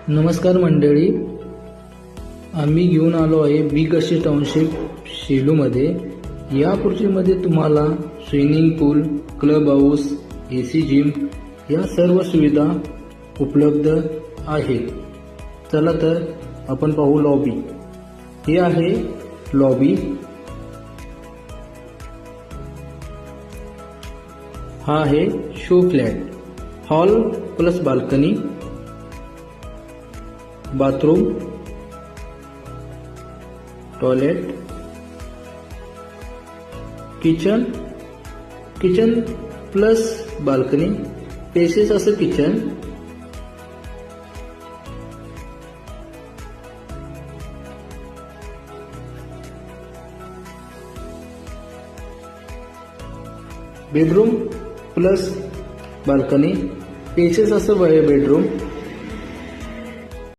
नमस्कार मंडळी, आम्ही घेऊन आलो आहे बिग अशी टाउनशिप शेलूमध्ये. या खुर्चीमध्ये तुम्हाला स्विमिंग पूल, क्लब हाऊस, AC जिम या सर्व सुविधा उपलब्ध आहेत. चला तर आपण पाहू लॉबी. हे आहे लॉबी. हा आहे show flat. Hall plus balcony, bathroom, toilet, kitchen plus balcony, spaces असं kitchen, bedroom plus balcony, spaces असं बेडरूम,